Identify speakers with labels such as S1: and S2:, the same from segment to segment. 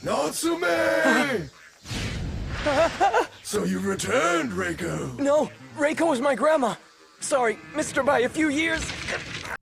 S1: Natsume! So you returned, Reiko.
S2: No, Reiko was my grandma. Sorry, missed her by a few years.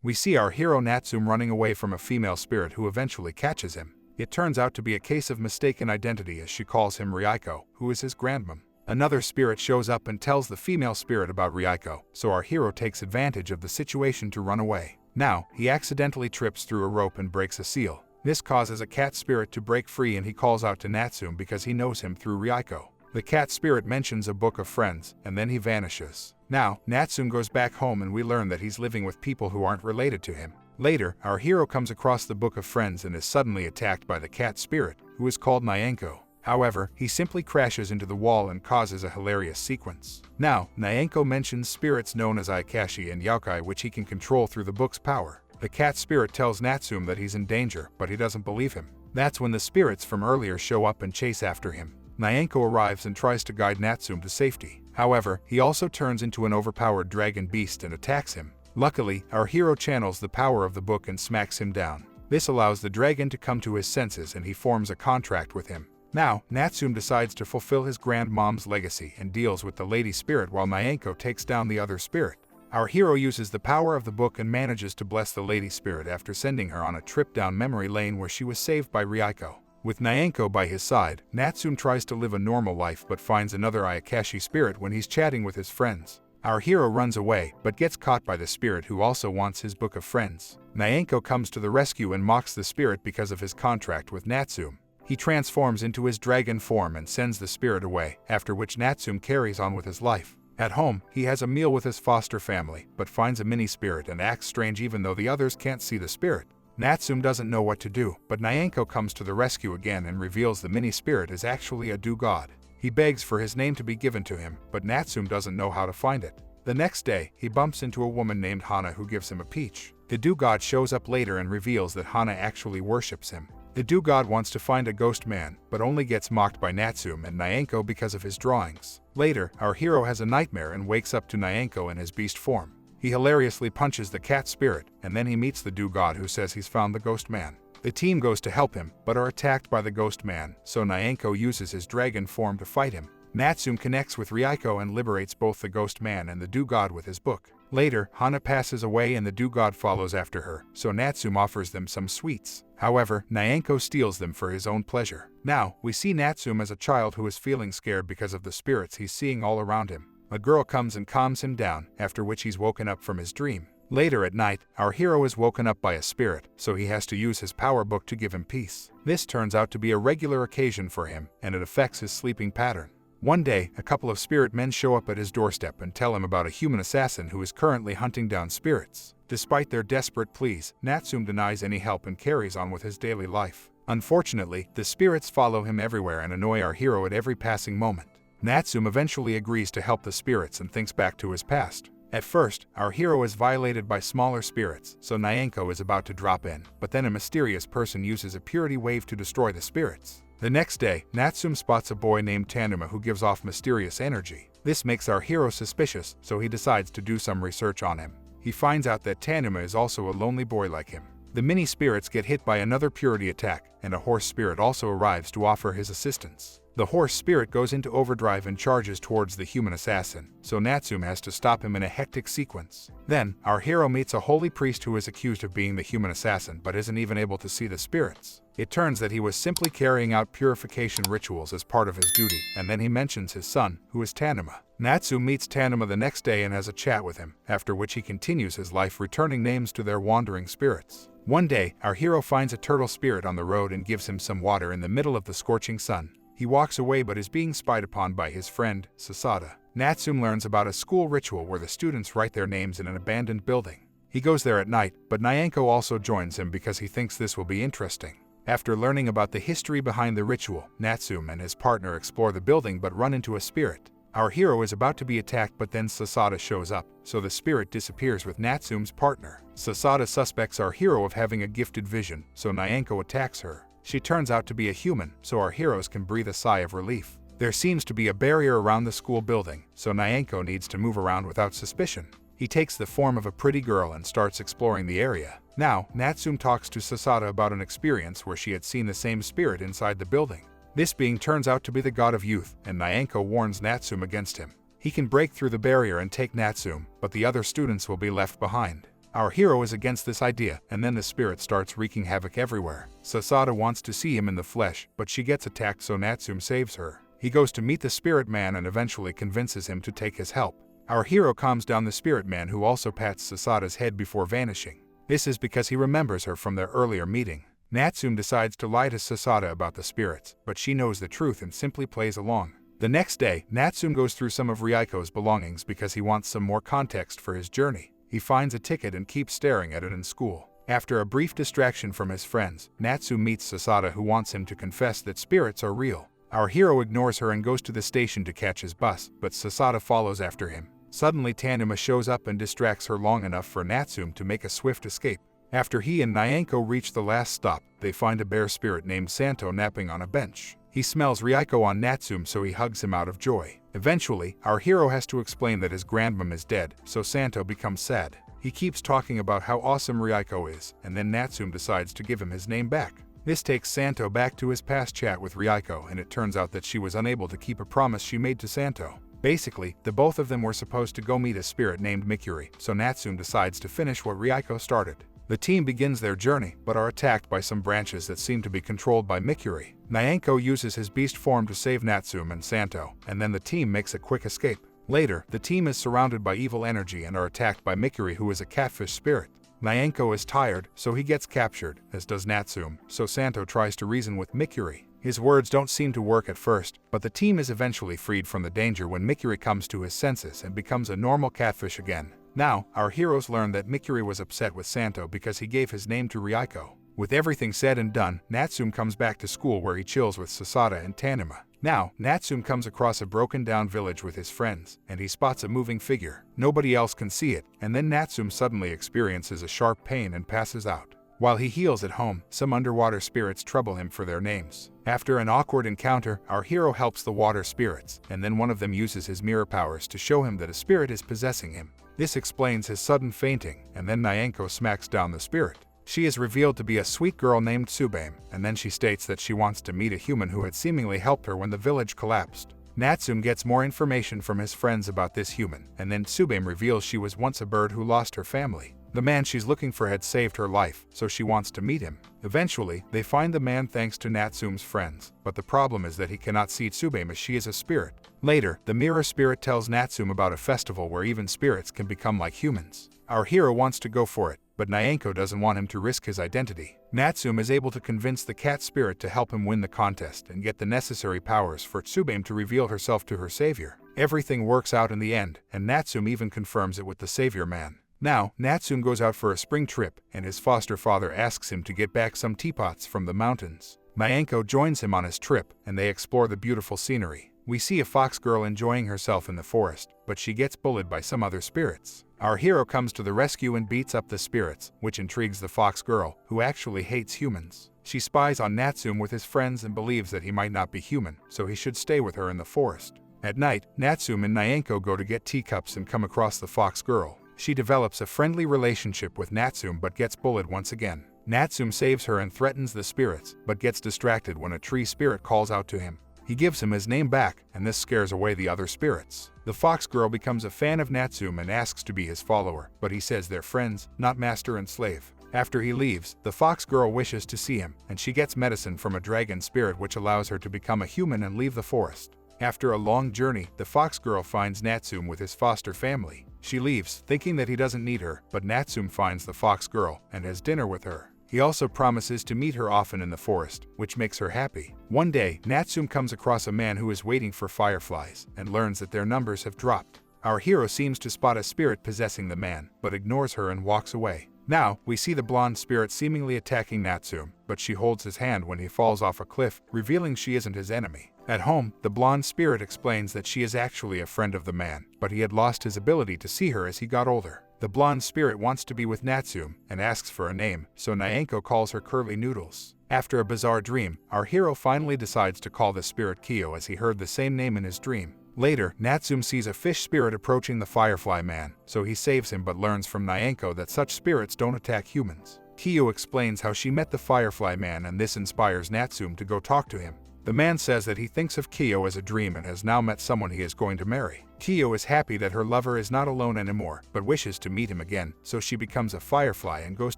S3: We see our hero Natsume running away from a female spirit who eventually catches him. It turns out to be a case of mistaken identity as she calls him Ryuko, who is his grandmom. Another spirit shows up and tells the female spirit about Ryuko, so our hero takes advantage of the situation to run away. Now, he accidentally trips through a rope and breaks a seal. This causes a cat spirit to break free and he calls out to Natsume because he knows him through Ryuko. The cat spirit mentions a book of friends, and then he vanishes. Now, Natsume goes back home and we learn that he's living with people who aren't related to him. Later, our hero comes across the book of friends and is suddenly attacked by the cat spirit, who is called Nyanko. However, he simply crashes into the wall and causes a hilarious sequence. Now, Nyanko mentions spirits known as Aikashi and Yokai which he can control through the book's power. The cat spirit tells Natsume that he's in danger, but he doesn't believe him. That's when the spirits from earlier show up and chase after him. Nyanko arrives and tries to guide Natsume to safety. However, he also turns into an overpowered dragon beast and attacks him. Luckily, our hero channels the power of the book and smacks him down. This allows the dragon to come to his senses and he forms a contract with him. Now, Natsume decides to fulfill his grandmom's legacy and deals with the lady spirit while Nyanko takes down the other spirit. Our hero uses the power of the book and manages to bless the lady spirit after sending her on a trip down memory lane where she was saved by Ryuko. With Nyanko by his side, Natsume tries to live a normal life but finds another Aikashi spirit when he's chatting with his friends. Our hero runs away, but gets caught by the spirit who also wants his book of friends. Nyanko comes to the rescue and mocks the spirit because of his contract with Natsume. He transforms into his dragon form and sends the spirit away, after which Natsume carries on with his life. At home, he has a meal with his foster family, but finds a mini-spirit and acts strange even though the others can't see the spirit. Natsume doesn't know what to do, but Nyanko comes to the rescue again and reveals the mini-spirit is actually a do-god. He begs for his name to be given to him, but Natsume doesn't know how to find it. The next day, he bumps into a woman named Hana who gives him a peach. The do-god shows up later and reveals that Hana actually worships him. The do-god wants to find a ghost man, but only gets mocked by Natsume and Nyanko because of his drawings. Later, our hero has a nightmare and wakes up to Nyanko in his beast form. He hilariously punches the cat spirit, and then he meets the do-god who says he's found the ghost man. The team goes to help him, but are attacked by the ghost man, so Nyanko uses his dragon form to fight him. Natsume connects with Ryuko and liberates both the ghost man and the do-god with his book. Later, Hana passes away and the do-god follows after her, so Natsume offers them some sweets. However, Nyanko steals them for his own pleasure. Now, we see Natsume as a child who is feeling scared because of the spirits he's seeing all around him. A girl comes and calms him down, after which he's woken up from his dream. Later at night, our hero is woken up by a spirit, so he has to use his power book to give him peace. This turns out to be a regular occasion for him, and it affects his sleeping pattern. One day, a couple of spirit men show up at his doorstep and tell him about a human assassin who is currently hunting down spirits. Despite their desperate pleas, Natsume denies any help and carries on with his daily life. Unfortunately, the spirits follow him everywhere and annoy our hero at every passing moment. Natsume eventually agrees to help the spirits and thinks back to his past. At first, our hero is violated by smaller spirits, so Nyanko is about to drop in, but then a mysterious person uses a purity wave to destroy the spirits. The next day, Natsume spots a boy named Tanuma who gives off mysterious energy. This makes our hero suspicious, so he decides to do some research on him. He finds out that Tanuma is also a lonely boy like him. The mini-spirits get hit by another purity attack, and a horse spirit also arrives to offer his assistance. The horse spirit goes into overdrive and charges towards the human assassin, so Natsume has to stop him in a hectic sequence. Then, our hero meets a holy priest who is accused of being the human assassin but isn't even able to see the spirits. It turns that he was simply carrying out purification rituals as part of his duty, and then he mentions his son, who is Tanuma. Natsume meets Tanuma the next day and has a chat with him, after which he continues his life returning names to their wandering spirits. One day, our hero finds a turtle spirit on the road and gives him some water in the middle of the scorching sun. He walks away but is being spied upon by his friend, Sasada. Natsume learns about a school ritual where the students write their names in an abandoned building. He goes there at night, but Nyanko also joins him because he thinks this will be interesting. After learning about the history behind the ritual, Natsume and his partner explore the building but run into a spirit. Our hero is about to be attacked but then Sasada shows up, so the spirit disappears with Natsume's partner. Sasada suspects our hero of having a gifted vision, so Nyanko attacks her. She turns out to be a human, so our heroes can breathe a sigh of relief. There seems to be a barrier around the school building, so Nyanko needs to move around without suspicion. He takes the form of a pretty girl and starts exploring the area. Now, Natsume talks to Sasada about an experience where she had seen the same spirit inside the building. This being turns out to be the god of youth, and Nyanko warns Natsume against him. He can break through the barrier and take Natsume, but the other students will be left behind. Our hero is against this idea, and then the spirit starts wreaking havoc everywhere. Sasada wants to see him in the flesh, but she gets attacked, so Natsume saves her. He goes to meet the spirit man and eventually convinces him to take his help. Our hero calms down the spirit man, who also pats Sasada's head before vanishing. This is because he remembers her from their earlier meeting. Natsume decides to lie to Sasada about the spirits, but she knows the truth and simply plays along. The next day, Natsume goes through some of Ryaiko's belongings because he wants some more context for his journey. He finds a ticket and keeps staring at it in school. After a brief distraction from his friends, Natsume meets Sasada, who wants him to confess that spirits are real. Our hero ignores her and goes to the station to catch his bus, but Sasada follows after him. Suddenly Tanuma shows up and distracts her long enough for Natsume to make a swift escape. After he and Nyanko reach the last stop, they find a bear spirit named Santo napping on a bench. He smells Ryaiko on Natsume, so he hugs him out of joy. Eventually, our hero has to explain that his grandmom is dead, so Santo becomes sad. He keeps talking about how awesome Ryaiko is, and then Natsume decides to give him his name back. This takes Santo back to his past chat with Ryaiko, and it turns out that she was unable to keep a promise she made to Santo. Basically, the both of them were supposed to go meet a spirit named Mikuri, so Natsume decides to finish what Ryaiko started. The team begins their journey, but are attacked by some branches that seem to be controlled by Mikuri. Nyanko uses his beast form to save Natsume and Santo, and then the team makes a quick escape. Later, the team is surrounded by evil energy and are attacked by Mikuri, who is a catfish spirit. Nyanko is tired, so he gets captured, as does Natsume, so Santo tries to reason with Mikuri. His words don't seem to work at first, but the team is eventually freed from the danger when Mikuri comes to his senses and becomes a normal catfish again. Now, our heroes learn that Mikuri was upset with Santo because he gave his name to Ryaiko. With everything said and done, Natsume comes back to school where he chills with Sasada and Tanuma. Now, Natsume comes across a broken-down village with his friends, and he spots a moving figure. Nobody else can see it, and then Natsume suddenly experiences a sharp pain and passes out. While he heals at home, some underwater spirits trouble him for their names. After an awkward encounter, our hero helps the water spirits, and then one of them uses his mirror powers to show him that a spirit is possessing him. This explains his sudden fainting, and then Nyanko smacks down the spirit. She is revealed to be a sweet girl named Tubame, and then she states that she wants to meet a human who had seemingly helped her when the village collapsed. Natsume gets more information from his friends about this human, and then Tubame reveals she was once a bird who lost her family. The man she's looking for had saved her life, so she wants to meet him. Eventually, they find the man thanks to Natsume's friends, but the problem is that he cannot see Tubame as she is a spirit. Later, the mirror spirit tells Natsume about a festival where even spirits can become like humans. Our hero wants to go for it, but Nyanko doesn't want him to risk his identity. Natsume is able to convince the cat spirit to help him win the contest and get the necessary powers for Tubame to reveal herself to her savior. Everything works out in the end, and Natsume even confirms it with the savior man. Now, Natsume goes out for a spring trip, and his foster father asks him to get back some teapots from the mountains. Nyanko joins him on his trip, and they explore the beautiful scenery. We see a fox girl enjoying herself in the forest, but she gets bullied by some other spirits. Our hero comes to the rescue and beats up the spirits, which intrigues the fox girl, who actually hates humans. She spies on Natsume with his friends and believes that he might not be human, so he should stay with her in the forest. At night, Natsume and Nyanko go to get teacups and come across the fox girl. She develops a friendly relationship with Natsume but gets bullied once again. Natsume saves her and threatens the spirits, but gets distracted when a tree spirit calls out to him. He gives him his name back, and this scares away the other spirits. The fox girl becomes a fan of Natsume and asks to be his follower, but he says they're friends, not master and slave. After he leaves, the fox girl wishes to see him, and she gets medicine from a dragon spirit which allows her to become a human and leave the forest. After a long journey, the fox girl finds Natsume with his foster family. She leaves, thinking that he doesn't need her, but Natsume finds the fox girl and has dinner with her. He also promises to meet her often in the forest, which makes her happy. One day, Natsume comes across a man who is waiting for fireflies and learns that their numbers have dropped. Our hero seems to spot a spirit possessing the man, but ignores her and walks away. Now, we see the blonde spirit seemingly attacking Natsume, but she holds his hand when he falls off a cliff, revealing she isn't his enemy. At home, the blonde spirit explains that she is actually a friend of the man, but he had lost his ability to see her as he got older. The blonde spirit wants to be with Natsume and asks for a name, so Nyanko calls her Curly Noodles. After a bizarre dream, our hero finally decides to call the spirit Kyo as he heard the same name in his dream. Later, Natsume sees a fish spirit approaching the Firefly man, so he saves him but learns from Nyanko that such spirits don't attack humans. Kiyo explains how she met the Firefly man, and this inspires Natsume to go talk to him. The man says that he thinks of Kiyo as a dream and has now met someone he is going to marry. Kiyo is happy that her lover is not alone anymore, but wishes to meet him again, so she becomes a Firefly and goes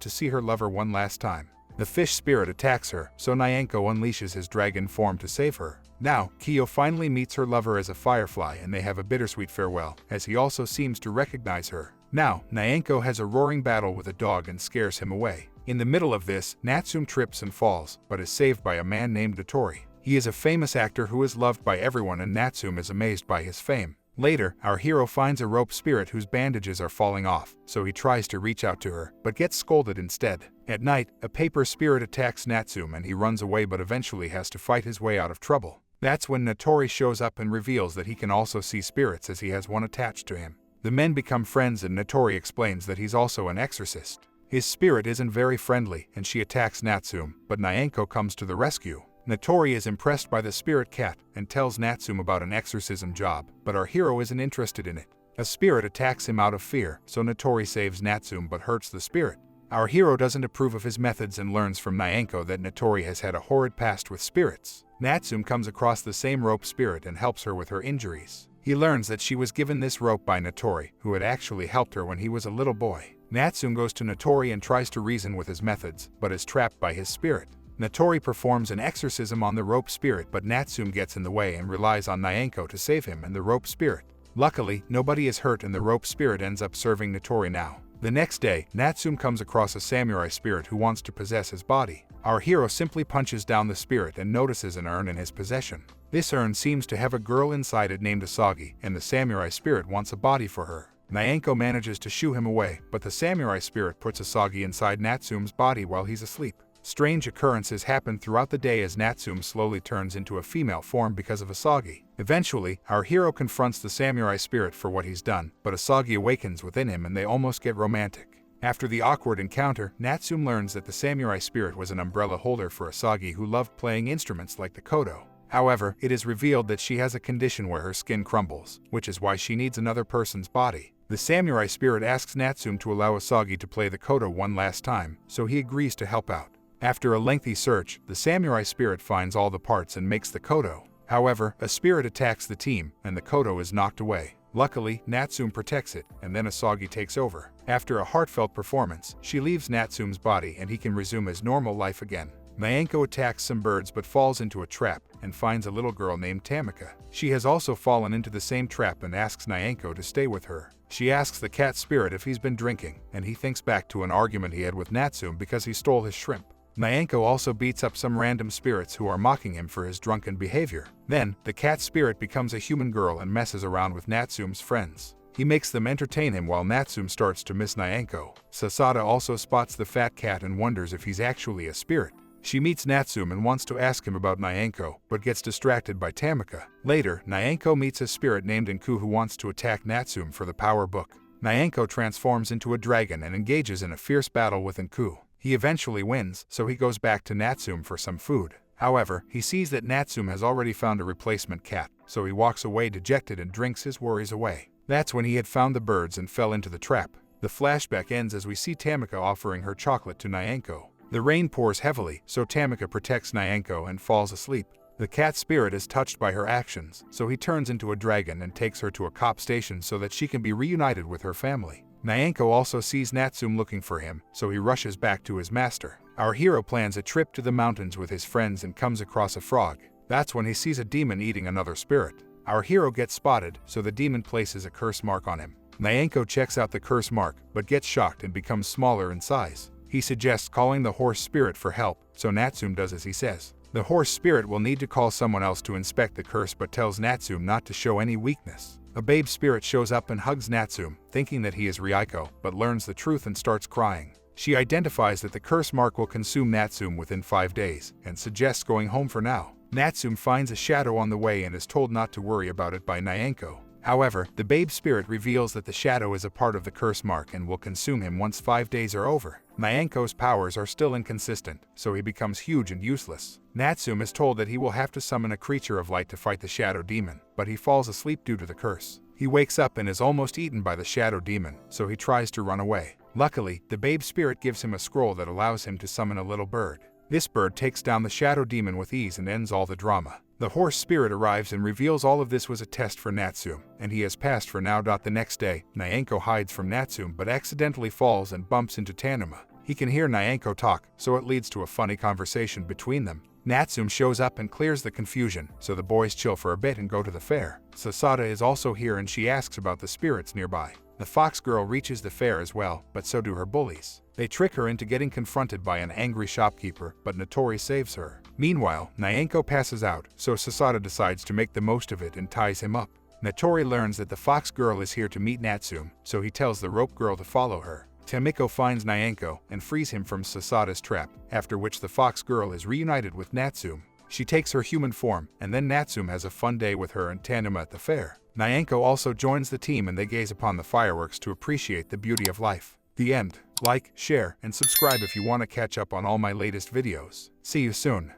S3: to see her lover one last time. The fish spirit attacks her, so Nyanko unleashes his dragon form to save her. Now, Kiyo finally meets her lover as a Firefly and they have a bittersweet farewell, as he also seems to recognize her. Now, Nyanko has a roaring battle with a dog and scares him away. In the middle of this, Natsume trips and falls, but is saved by a man named Natori. He is a famous actor who is loved by everyone, and Natsume is amazed by his fame. Later, our hero finds a rope spirit whose bandages are falling off, so he tries to reach out to her, but gets scolded instead. At night, a paper spirit attacks Natsume and he runs away, but eventually has to fight his way out of trouble. That's when Natori shows up and reveals that he can also see spirits, as he has one attached to him. The men become friends and Natori explains that he's also an exorcist. His spirit isn't very friendly and she attacks Natsume, but Nyanko comes to the rescue. Natori is impressed by the spirit cat and tells Natsume about an exorcism job, but our hero isn't interested in it. A spirit attacks him out of fear, so Natori saves Natsume but hurts the spirit. Our hero doesn't approve of his methods and learns from Nyanko that Natori has had a horrid past with spirits. Natsume comes across the same rope spirit and helps her with her injuries. He learns that she was given this rope by Natori, who had actually helped her when he was a little boy. Natsume goes to Natori and tries to reason with his methods, but is trapped by his spirit. Natori performs an exorcism on the rope spirit, but Natsume gets in the way and relies on Nyanko to save him and the rope spirit. Luckily, nobody is hurt and the rope spirit ends up serving Natori now. The next day, Natsume comes across a samurai spirit who wants to possess his body. Our hero simply punches down the spirit and notices an urn in his possession. This urn seems to have a girl inside it named Asagi, and the samurai spirit wants a body for her. Nyanko manages to shoo him away, but the samurai spirit puts Asagi inside Natsume's body while he's asleep. Strange occurrences happen throughout the day as Natsume slowly turns into a female form because of Asagi. Eventually, our hero confronts the samurai spirit for what he's done, but Asagi awakens within him and they almost get romantic. After the awkward encounter, Natsume learns that the samurai spirit was an umbrella holder for Asagi, who loved playing instruments like the koto. However, it is revealed that she has a condition where her skin crumbles, which is why she needs another person's body. The samurai spirit asks Natsume to allow Asagi to play the koto one last time, so he agrees to help out. After a lengthy search, the samurai spirit finds all the parts and makes the koto. However, a spirit attacks the team, and the koto is knocked away. Luckily, Natsume protects it, and then Asagi takes over. After a heartfelt performance, she leaves Natsume's body and he can resume his normal life again. Nyanko attacks some birds but falls into a trap and finds a little girl named Tamika. She has also fallen into the same trap and asks Nyanko to stay with her. She asks the cat spirit if he's been drinking, and he thinks back to an argument he had with Natsume because he stole his shrimp. Nyanko also beats up some random spirits who are mocking him for his drunken behavior. Then, the cat spirit becomes a human girl and messes around with Natsume's friends. He makes them entertain him while Natsume starts to miss Nyanko. Sasada also spots the fat cat and wonders if he's actually a spirit. She meets Natsume and wants to ask him about Nyanko, but gets distracted by Tamika. Later, Nyanko meets a spirit named Nyanko who wants to attack Natsume for the power book. Nyanko transforms into a dragon and engages in a fierce battle with Nyanko. He eventually wins, so he goes back to Natsume for some food. However, he sees that Natsume has already found a replacement cat, so he walks away dejected and drinks his worries away. That's when he had found the birds and fell into the trap. The flashback ends as we see Tamika offering her chocolate to Nyanko. The rain pours heavily, so Tamika protects Nyanko and falls asleep. The cat spirit is touched by her actions, so he turns into a dragon and takes her to a cop station so that she can be reunited with her family. Nyanko also sees Natsume looking for him, so he rushes back to his master. Our hero plans a trip to the mountains with his friends and comes across a frog. That's when he sees a demon eating another spirit. Our hero gets spotted, so the demon places a curse mark on him. Nyanko checks out the curse mark, but gets shocked and becomes smaller in size. He suggests calling the horse spirit for help, so Natsume does as he says. The horse spirit will need to call someone else to inspect the curse but tells Natsume not to show any weakness. A babe spirit shows up and hugs Natsume, thinking that he is Ryaiko, but learns the truth and starts crying. She identifies that the curse mark will consume Natsume within 5 days, and suggests going home for now. Natsume finds a shadow on the way and is told not to worry about it by Nyanko. However, the babe spirit reveals that the shadow is a part of the curse mark and will consume him once 5 days are over. Nyanko's powers are still inconsistent, so he becomes huge and useless. Natsume is told that he will have to summon a creature of light to fight the shadow demon, but he falls asleep due to the curse. He wakes up and is almost eaten by the shadow demon, so he tries to run away. Luckily, the babe spirit gives him a scroll that allows him to summon a little bird. This bird takes down the shadow demon with ease and ends all the drama. The horse spirit arrives and reveals all of this was a test for Natsume, and he has passed for now. The next day, Nyanko hides from Natsume but accidentally falls and bumps into Tanuma. He can hear Nyanko talk, so it leads to a funny conversation between them. Natsume shows up and clears the confusion, so the boys chill for a bit and go to the fair. Sasada is also here and she asks about the spirits nearby. The fox girl reaches the fair as well, but so do her bullies. They trick her into getting confronted by an angry shopkeeper, but Natori saves her. Meanwhile, Nyanko passes out, so Sasada decides to make the most of it and ties him up. Natori learns that the fox girl is here to meet Natsume, so he tells the rope girl to follow her. Tamiko finds Nyanko and frees him from Sasada's trap, after which the fox girl is reunited with Natsume. She takes her human form, and then Natsume has a fun day with her and Tanuma at the fair. Nyanko also joins the team and they gaze upon the fireworks to appreciate the beauty of life. The end. Like, share, and subscribe if you want to catch up on all my latest videos. See you soon.